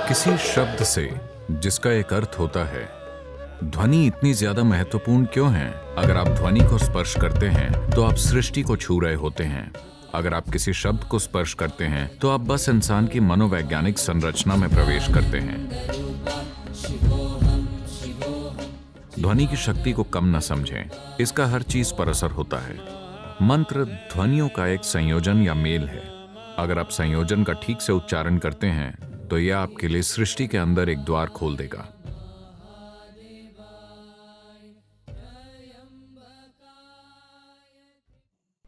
किसी शब्द से जिसका एक अर्थ होता है, ध्वनि इतनी ज्यादा महत्वपूर्ण क्यों है? अगर आप ध्वनि को स्पर्श करते हैं तो आप सृष्टि को छू रहे होते हैं। अगर आप किसी शब्द को स्पर्श करते हैं तो आप बस इंसान की मनोवैज्ञानिक संरचना में प्रवेश करते हैं। ध्वनि की शक्ति को कम न समझें, इसका हर चीज पर असर होता है। मंत्र ध्वनियों का एक संयोजन या मेल है। अगर आप संयोजन का ठीक से उच्चारण करते हैं तो यह आपके लिए सृष्टि के अंदर एक द्वार खोल देगा।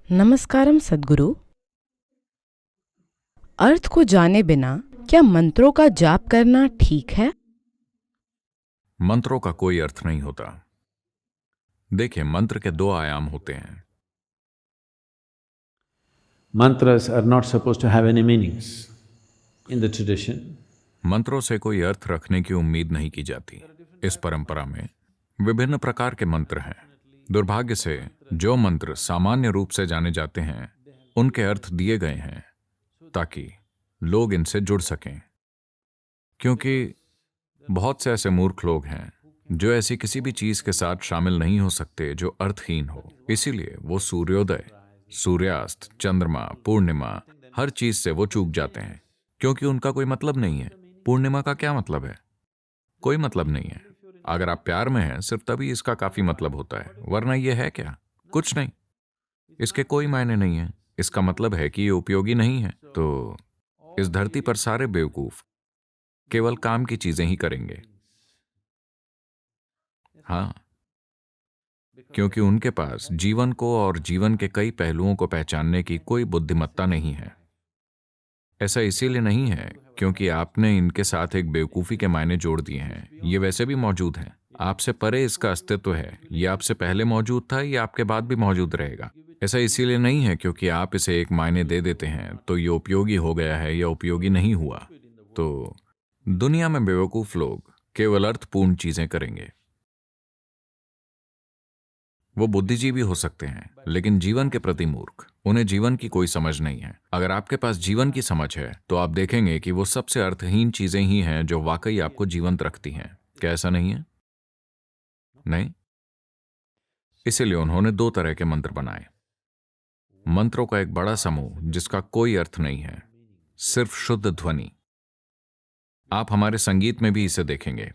नमस्कारम सद्गुरु। अर्थ को जाने बिना क्या मंत्रों का जाप करना ठीक है? मंत्रों का कोई अर्थ नहीं होता। देखिए, मंत्र के दो आयाम होते हैं। Mantras are not supposed to have any meanings in the tradition. मंत्रों से कोई अर्थ रखने की उम्मीद नहीं की जाती। इस परंपरा में विभिन्न प्रकार के मंत्र हैं। दुर्भाग्य से जो मंत्र सामान्य रूप से जाने जाते हैं उनके अर्थ दिए गए हैं ताकि लोग इनसे जुड़ सकें, क्योंकि बहुत से ऐसे मूर्ख लोग हैं जो ऐसी किसी भी चीज के साथ शामिल नहीं हो सकते जो अर्थहीन हो। इसीलिए वो सूर्योदय, सूर्यास्त, चंद्रमा, पूर्णिमा, हर चीज से वो चूक जाते हैं, क्योंकि उनका कोई मतलब नहीं है। पूर्णिमा का क्या मतलब है? कोई मतलब नहीं है। अगर आप प्यार में हैं सिर्फ तभी इसका काफी मतलब होता है, वरना ये है क्या? कुछ नहीं। इसके कोई मायने नहीं है। इसका मतलब है कि ये उपयोगी नहीं है। तो इस धरती पर सारे बेवकूफ केवल काम की चीजें ही करेंगे। हाँ, क्योंकि उनके पास जीवन को और जीवन के कई पहलुओं को पहचानने की कोई बुद्धिमत्ता नहीं है। ऐसा इसीलिए नहीं है क्योंकि आपने इनके साथ एक बेवकूफी के मायने जोड़ दिए हैं। ये वैसे भी मौजूद हैं। आपसे परे इसका अस्तित्व है। ये आपसे पहले मौजूद था, ये आपके बाद भी मौजूद रहेगा। ऐसा इसीलिए नहीं है क्योंकि आप इसे एक मायने दे देते हैं तो ये उपयोगी हो गया है या उपयोगी नहीं हुआ। तो दुनिया में बेवकूफ लोग केवल अर्थपूर्ण चीजें करेंगे। वो बुद्धिजीवी हो सकते हैं लेकिन जीवन के प्रति मूर्ख। उन्हें जीवन की कोई समझ नहीं है। अगर आपके पास जीवन की समझ है तो आप देखेंगे कि वो सबसे अर्थहीन चीजें ही हैं जो वाकई आपको जीवंत रखती हैं। क्या ऐसा नहीं है? नहीं। इसीलिए उन्होंने दो तरह के मंत्र बनाए। मंत्रों का एक बड़ा समूह जिसका कोई अर्थ नहीं है, सिर्फ शुद्ध ध्वनि। आप हमारे संगीत में भी इसे देखेंगे।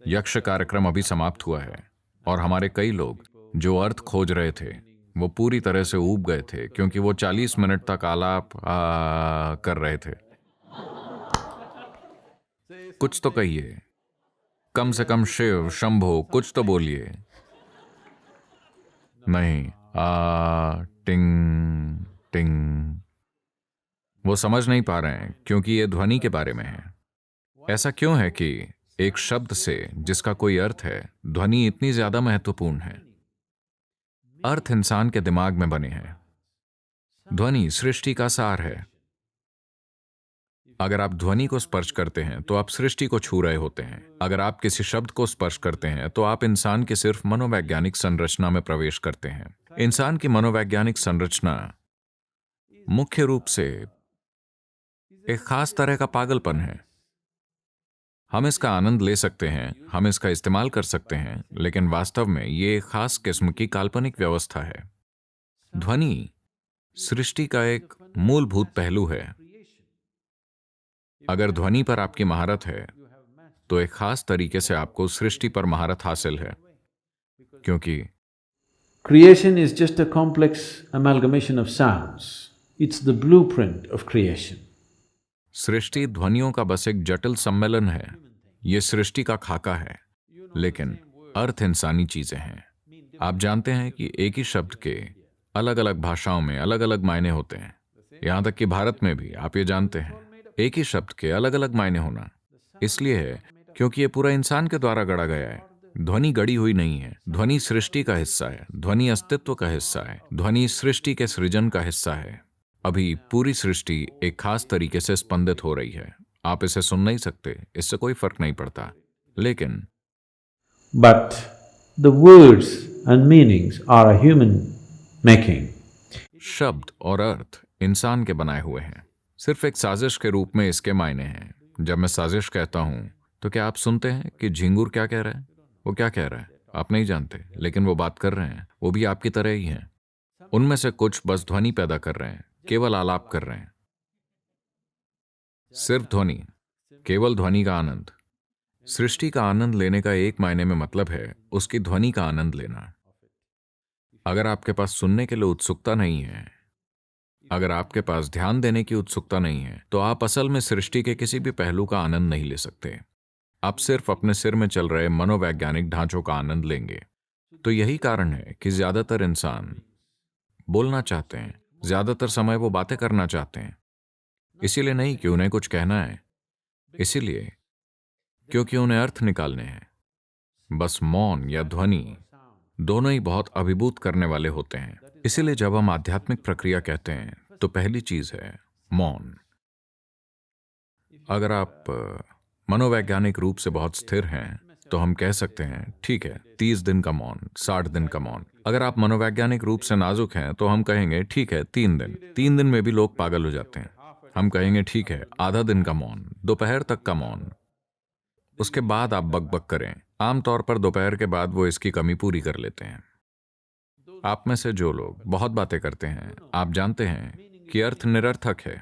यक्ष कार्यक्रम अभी समाप्त हुआ है और हमारे कई लोग जो अर्थ खोज रहे थे वो पूरी तरह से ऊब गए थे क्योंकि वो 40 मिनट तक आलाप कर रहे थे। कुछ तो कहिए, कम से कम शिव, शंभो, कुछ तो बोलिए। नहीं, टिंग टिंग। वो समझ नहीं पा रहे हैं क्योंकि ये ध्वनि के बारे में है। ऐसा क्यों है कि एक शब्द से जिसका कोई अर्थ है, ध्वनि इतनी ज्यादा महत्वपूर्ण है? अर्थ इंसान के दिमाग में बने हैं। ध्वनि सृष्टि का सार है। अगर आप ध्वनि को स्पर्श करते हैं तो आप सृष्टि को छू रहे होते हैं। अगर आप किसी शब्द को स्पर्श करते हैं तो आप इंसान की सिर्फ मनोवैज्ञानिक संरचना में प्रवेश करते हैं। इंसान की मनोवैज्ञानिक संरचना मुख्य रूप से एक खास तरह का पागलपन है। हम इसका आनंद ले सकते हैं, हम इसका इस्तेमाल कर सकते हैं, लेकिन वास्तव में ये एक खास किस्म की काल्पनिक व्यवस्था है। ध्वनि सृष्टि का एक मूलभूत पहलू है। अगर ध्वनि पर आपकी महारत है तो एक खास तरीके से आपको सृष्टि पर महारत हासिल है, क्योंकि Creation is just a complex amalgamation of sounds. It's the blueprint of creation. सृष्टि ध्वनियों का बस एक जटिल सम्मेलन है। ये सृष्टि का खाका है, लेकिन अर्थ इंसानी चीजें हैं। आप जानते हैं कि एक ही शब्द के अलग अलग भाषाओं में अलग अलग मायने होते हैं। यहां तक कि भारत में भी आप ये जानते हैं, एक ही शब्द के अलग अलग मायने होना इसलिए है क्योंकि ये पूरा इंसान के द्वारा गढ़ा गया है। ध्वनि गढ़ी हुई नहीं है। ध्वनि सृष्टि का हिस्सा है। ध्वनि अस्तित्व का हिस्सा है। ध्वनि सृष्टि के सृजन का हिस्सा है। अभी पूरी सृष्टि एक खास तरीके से स्पंदित हो रही है। आप इसे सुन नहीं सकते, इससे कोई फर्क नहीं पड़ता, लेकिन But the words and meanings are a human making. शब्द और अर्थ इंसान के बनाए हुए हैं। सिर्फ एक साजिश के रूप में इसके मायने हैं। जब मैं साजिश कहता हूं तो क्या आप सुनते हैं कि झिंगुर क्या कह रहा है? वो क्या कह रहा है आप नहीं जानते, लेकिन वो बात कर रहे हैं। वो भी आपकी तरह ही हैं। उनमें से कुछ बस ध्वनि पैदा कर रहे हैं, केवल आलाप कर रहे हैं। सिर्फ ध्वनि, केवल ध्वनि का आनंद। सृष्टि का आनंद लेने का एक मायने में मतलब है उसकी ध्वनि का आनंद लेना। अगर आपके पास सुनने के लिए उत्सुकता नहीं है, अगर आपके पास ध्यान देने की उत्सुकता नहीं है, तो आप असल में सृष्टि के किसी भी पहलू का आनंद नहीं ले सकते। आप सिर्फ अपने सिर में चल रहे मनोवैज्ञानिक ढांचों का आनंद लेंगे। तो यही कारण है कि ज्यादातर इंसान बोलना चाहते हैं, ज्यादातर समय वो बातें करना चाहते हैं। इसीलिए नहीं कि उन्हें कुछ कहना है, इसीलिए क्योंकि उन्हें अर्थ निकालने हैं। बस मौन या ध्वनि दोनों ही बहुत अभिभूत करने वाले होते हैं। इसीलिए जब हम आध्यात्मिक प्रक्रिया कहते हैं तो पहली चीज है मौन। अगर आप मनोवैज्ञानिक रूप से बहुत स्थिर हैं तो हम कह सकते हैं ठीक है 30 दिन का मौन, 60 दिन का मौन। अगर आप मनोवैज्ञानिक रूप से नाजुक हैं तो हम कहेंगे ठीक है 3 दिन। 3 दिन में भी लोग पागल हो जाते हैं। हम कहेंगे ठीक है आधा दिन का मौन, दोपहर तक का मौन। उसके बाद आप बकबक करें। आमतौर पर दोपहर के बाद वो इसकी कमी पूरी कर लेते हैं। आप में से जो लोग बहुत बातें करते हैं, आप जानते हैं कि अर्थ निरर्थक है।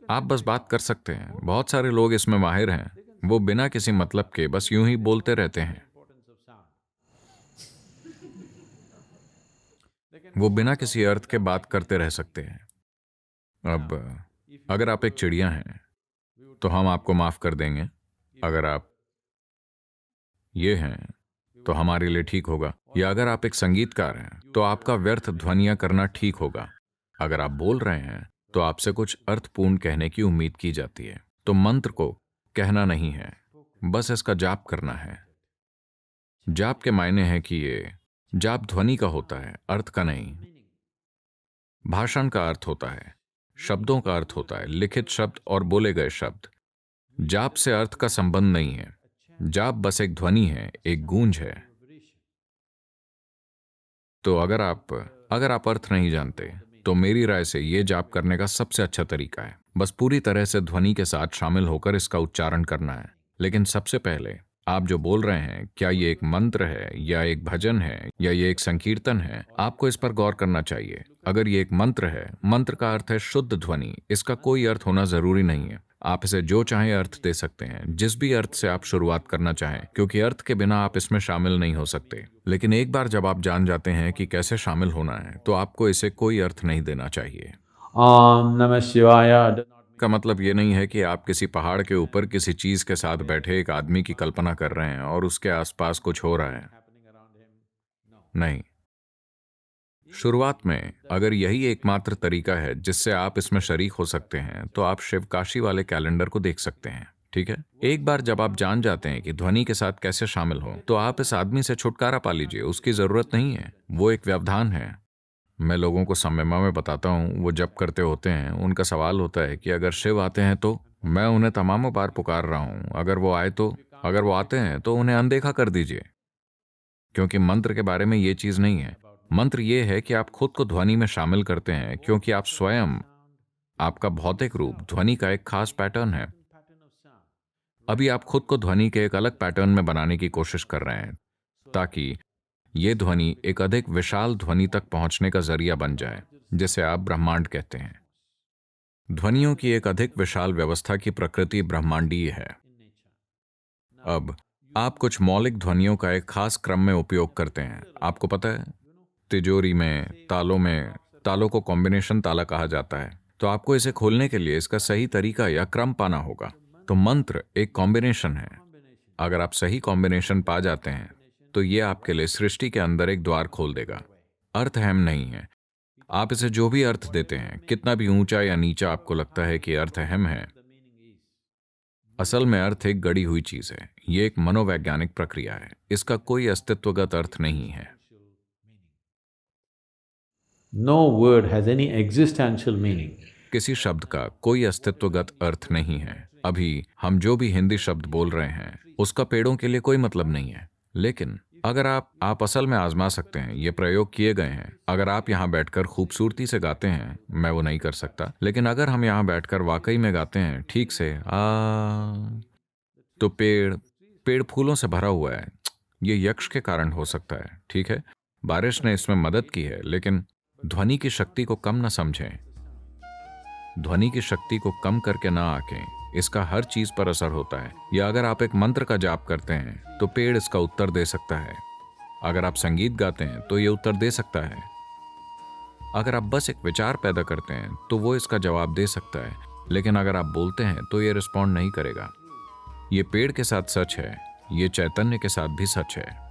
आप बस बात कर सकते हैं। बहुत सारे लोग इसमें माहिर हैं। वो बिना किसी मतलब के बस यूं ही बोलते रहते हैं। वो बिना किसी अर्थ के बात करते रह सकते हैं। अब अगर आप एक चिड़िया हैं तो हम आपको माफ कर देंगे। अगर आप ये हैं तो हमारे लिए ठीक होगा। या अगर आप एक संगीतकार हैं तो आपका व्यर्थ ध्वनियां करना ठीक होगा। अगर आप बोल रहे हैं तो आपसे कुछ अर्थपूर्ण कहने की उम्मीद की जाती है। तो मंत्र को कहना नहीं है, बस इसका जाप करना है। जाप के मायने हैं कि ये जाप ध्वनि का होता है, अर्थ का नहीं। भाषण का अर्थ होता है, शब्दों का अर्थ होता है, लिखित शब्द और बोले गए शब्द। जाप से अर्थ का संबंध नहीं है। जाप बस एक ध्वनि है, एक गूंज है। तो अगर आप अर्थ नहीं जानते तो मेरी राय से ये जाप करने का सबसे अच्छा तरीका है बस पूरी तरह से ध्वनि के साथ शामिल होकर इसका उच्चारण करना है। लेकिन सबसे पहले आप जो बोल रहे हैं, क्या ये एक मंत्र है या एक भजन है या ये एक संकीर्तन है, आपको इस पर गौर करना चाहिए। अगर ये एक मंत्र है, मंत्र का अर्थ है शुद्ध ध्वनि। इसका कोई अर्थ होना जरूरी नहीं है। आप इसे जो चाहें अर्थ दे सकते हैं, जिस भी अर्थ से आप शुरुआत करना चाहें, क्योंकि अर्थ के बिना आप इसमें शामिल नहीं हो सकते। लेकिन एक बार जब आप जान जाते हैं कि कैसे शामिल होना है, तो आपको इसे कोई अर्थ नहीं देना चाहिए। Om Namah Shivaya. का मतलब ये नहीं है कि आप किसी पहाड़ के ऊपर किसी चीज के साथ बैठे एक आदमी की कल्पना कर रहे हैं और उसके आसपास कुछ हो रहा है। नहीं। शुरुआत में अगर यही एकमात्र तरीका है जिससे आप इसमें शरीक हो सकते हैं, तो आप शिवकाशी वाले कैलेंडर को देख सकते हैं। ठीक है, एक बार जब आप जान जाते हैं कि ध्वनि के साथ कैसे शामिल हो, तो आप इस आदमी से छुटकारा पा लीजिए। उसकी जरूरत नहीं है, वो एक व्यवधान है। मैं लोगों को सम्यमा में बताता हूँ, वो जब करते होते हैं, उनका सवाल होता है कि अगर शिव आते हैं तो मैं उन्हें तमामों बार पुकार रहा हूँ, अगर वो आते हैं तो उन्हें अनदेखा कर दीजिए। क्योंकि मंत्र के बारे में ये चीज नहीं है। मंत्र ये है कि आप खुद को ध्वनि में शामिल करते हैं, क्योंकि आप स्वयं, आपका भौतिक रूप ध्वनि का एक खास पैटर्न है। अभी आप खुद को ध्वनि के एक अलग पैटर्न में बनाने की कोशिश कर रहे हैं, ताकि ये ध्वनि एक अधिक विशाल ध्वनि तक पहुंचने का जरिया बन जाए, जिसे आप ब्रह्मांड कहते हैं। ध्वनियों की एक अधिक विशाल व्यवस्था की प्रकृति ब्रह्मांडीय है। अब आप कुछ मौलिक ध्वनियों का एक खास क्रम में उपयोग करते हैं। आपको पता है, तिजोरी में तालों को कॉम्बिनेशन ताला कहा जाता है। तो आपको इसे खोलने के लिए इसका सही तरीका या क्रम पाना होगा। तो मंत्र एक कॉम्बिनेशन है। अगर आप सही कॉम्बिनेशन पा जाते हैं तो ये आपके लिए सृष्टि के अंदर एक द्वार खोल देगा। अर्थ अहम नहीं है। आप इसे जो भी अर्थ देते हैं, कितना भी ऊंचा या नीचा आपको लगता है कि अर्थ अहम है, असल में अर्थ एक गढ़ी हुई चीज है। ये एक मनोवैज्ञानिक प्रक्रिया है। इसका कोई अस्तित्वगत अर्थ नहीं है। No word has any existential meaning. किसी शब्द का कोई अस्तित्वगत अर्थ नहीं है। अभी हम जो भी हिंदी शब्द बोल रहे हैं, उसका पेड़ों के लिए कोई मतलब नहीं है। लेकिन अगर आप असल में आजमा सकते हैं, ये प्रयोग किए गए हैं। अगर आप यहाँ बैठकर खूबसूरती से गाते हैं, मैं वो नहीं कर सकता, लेकिन अगर हम यहाँ बैठकर वाकई में गाते हैं ठीक से तो पेड़ फूलों से भरा हुआ है। ये यक्ष के कारण हो सकता है, ठीक है। बारिश ने इसमें मदद की है, लेकिन ध्वनि की शक्ति को कम न समझें। ध्वनि की शक्ति को कम करके ना आंकें, इसका हर चीज पर असर होता है। या अगर आप एक मंत्र का जाप करते हैं तो पेड़ इसका उत्तर दे सकता है। अगर आप संगीत गाते हैं तो ये उत्तर दे सकता है। अगर आप बस एक विचार पैदा करते हैं तो वो इसका जवाब दे सकता है, लेकिन अगर आप बोलते हैं तो ये रिस्पॉन्ड नहीं करेगा। ये पेड़ के साथ सच है, ये चैतन्य के साथ भी सच है।